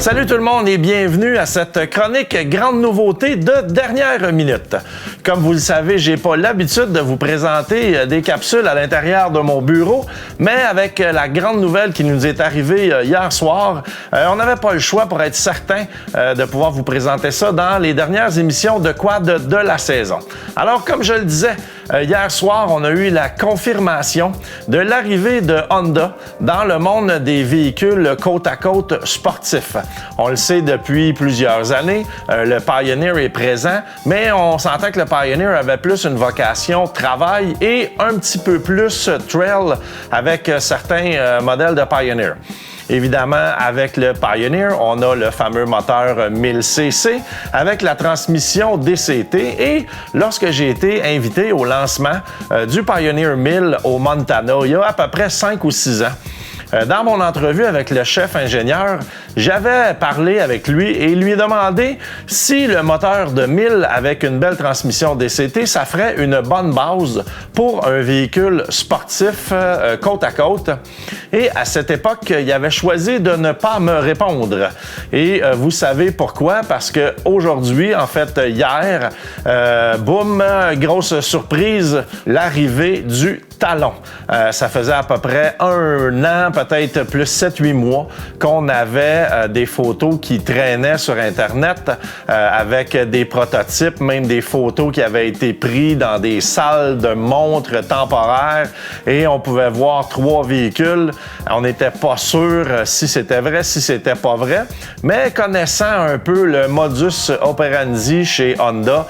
Salut tout le monde et bienvenue à cette chronique grande nouveauté de dernière minute. Comme vous le savez, j'ai pas l'habitude de vous présenter des capsules à l'intérieur de mon bureau, mais avec la grande nouvelle qui nous est arrivée hier soir, on n'avait pas le choix pour être certain de pouvoir vous présenter ça dans les dernières émissions de Quad de la saison. Alors, comme je le disais, hier soir, on a eu la confirmation de l'arrivée de Honda dans le monde des véhicules côte-à-côte sportifs. On le sait depuis plusieurs années, le Pioneer est présent, mais on s'entend que le Pioneer avait plus une vocation travail et un petit peu plus trail avec certains modèles de Pioneer. Évidemment, avec le Pioneer, on a le fameux moteur 1000cc avec la transmission DCT et lorsque j'ai été invité au lancement du Pioneer 1000 au Montana, il y a à peu près 5 ou 6 ans, dans mon entrevue avec le chef ingénieur, j'avais parlé avec lui et lui demandé si le moteur de 1000 avec une belle transmission DCT, ça ferait une bonne base pour un véhicule sportif côte à côte. Et à cette époque, il avait choisi de ne pas me répondre. Et vous savez pourquoi? Parce que aujourd'hui, en fait hier, boum, grosse surprise, l'arrivée du Talon. Ça faisait à peu près 1 an, peut-être plus 7-8 mois, qu'on avait des photos qui traînaient sur Internet avec des prototypes, même des photos qui avaient été prises dans des salles de montres temporaires et on pouvait voir 3 véhicules. On n'était pas sûr si c'était vrai, si c'était pas vrai, mais connaissant un peu le modus operandi chez Honda,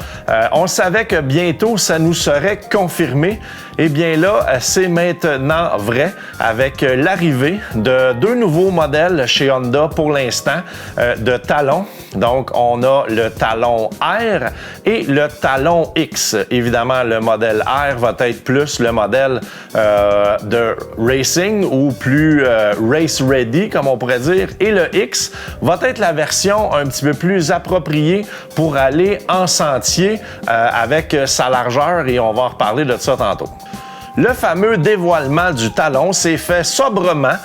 on savait que bientôt ça nous serait confirmé. Eh bien là, c'est maintenant vrai avec l'arrivée de 2 nouveaux modèles chez Honda pour l'instant de Talon. Donc, on a le Talon R et le Talon X. Évidemment, le modèle R va être plus le modèle de racing ou plus race ready, comme on pourrait dire. Et le X va être la version un petit peu plus appropriée pour aller en sentier avec sa largeur et on va en reparler de ça tantôt. Le fameux dévoilement du Talon s'est fait sobrement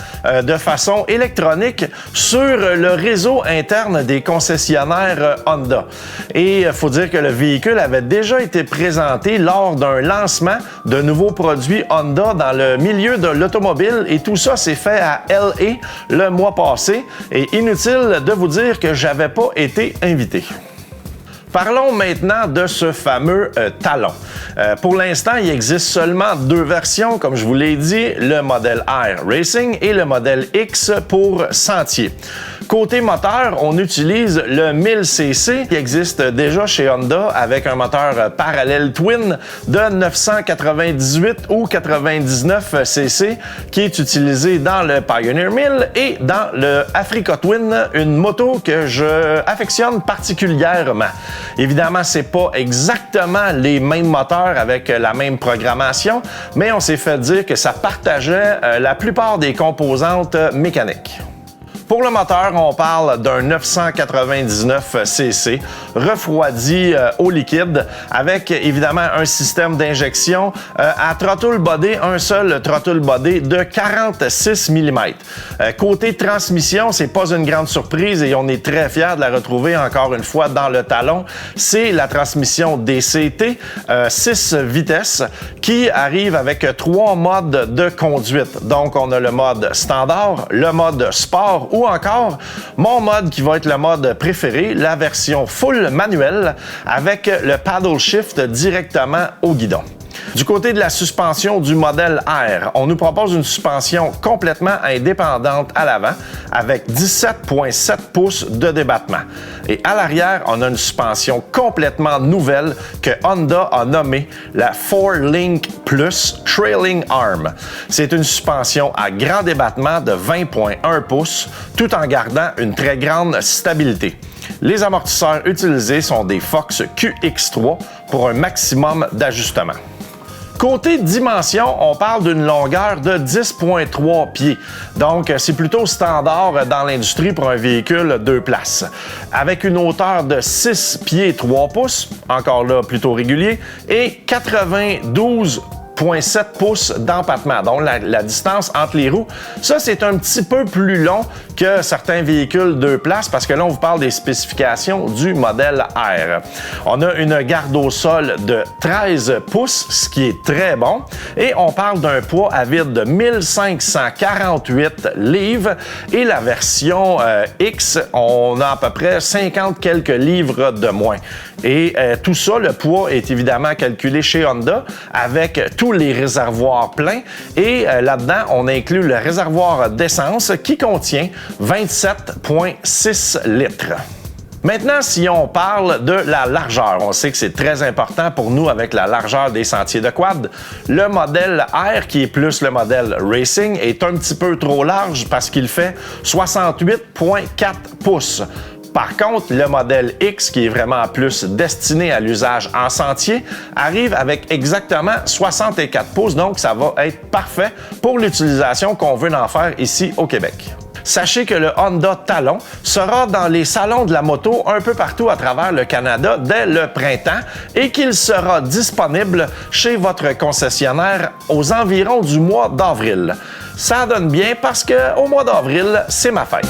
de façon électronique sur le réseau interne des concessionnaires Honda. Et il faut dire que le véhicule avait déjà été présenté lors d'un lancement de nouveaux produits Honda dans le milieu de l'automobile et tout ça s'est fait à LA le mois passé. Et inutile de vous dire que j'avais pas été invité. Parlons maintenant de ce fameux Talon. Pour l'instant, il existe seulement 2 versions, comme je vous l'ai dit, le modèle R Racing et le modèle X pour sentier. Côté moteur, on utilise le 1000cc qui existe déjà chez Honda avec un moteur parallèle twin de 998 ou 99cc qui est utilisé dans le Pioneer 1000 et dans le Africa Twin, une moto que je affectionne particulièrement. Évidemment, c'est pas exactement les mêmes moteurs avec la même programmation, mais on s'est fait dire que ça partageait la plupart des composantes mécaniques. Pour le moteur, on parle d'un 999cc refroidi au liquide avec évidemment un système d'injection à throttle body, un seul throttle body de 46 mm. Côté transmission, c'est pas une grande surprise et on est très fiers de la retrouver encore une fois dans le Talon. C'est la transmission DCT 6 vitesses qui arrive avec 3 modes de conduite. Donc on a le mode standard, le mode sport ou encore mon mode qui va être le mode préféré, la version full manuelle avec le paddle shift directement au guidon. Du côté de la suspension du modèle R, on nous propose une suspension complètement indépendante à l'avant avec 17,7 pouces de débattement. Et à l'arrière, on a une suspension complètement nouvelle que Honda a nommée la 4Link Plus Trailing Arm. C'est une suspension à grand débattement de 20,1 pouces tout en gardant une très grande stabilité. Les amortisseurs utilisés sont des Fox QX3 pour un maximum d'ajustement. Côté dimension, on parle d'une longueur de 10,3 pieds. Donc, c'est plutôt standard dans l'industrie pour un véhicule 2 places. Avec une hauteur de 6 pieds 3 pouces, encore là plutôt régulier, et 92 4,7 pouces d'empattement, donc la distance entre les roues. Ça, c'est un petit peu plus long que certains véhicules 2 places parce que là, on vous parle des spécifications du modèle R. On a une garde au sol de 13 pouces, ce qui est très bon, et on parle d'un poids à vide de 1548 livres et la version X, on a à peu près 50 quelques livres de moins. Et tout ça, le poids est évidemment calculé chez Honda avec tous les réservoirs pleins et là-dedans, on inclut le réservoir d'essence qui contient 27,6 litres. Maintenant, si on parle de la largeur, on sait que c'est très important pour nous avec la largeur des sentiers de quad. Le modèle R, qui est plus le modèle Racing, est un petit peu trop large parce qu'il fait 68,4 pouces. Par contre, le modèle X, qui est vraiment plus destiné à l'usage en sentier, arrive avec exactement 64 pouces, donc ça va être parfait pour l'utilisation qu'on veut en faire ici au Québec. Sachez que le Honda Talon sera dans les salons de la moto un peu partout à travers le Canada dès le printemps et qu'il sera disponible chez votre concessionnaire aux environs du mois d'avril. Ça donne bien parce qu'au mois d'avril, c'est ma fête.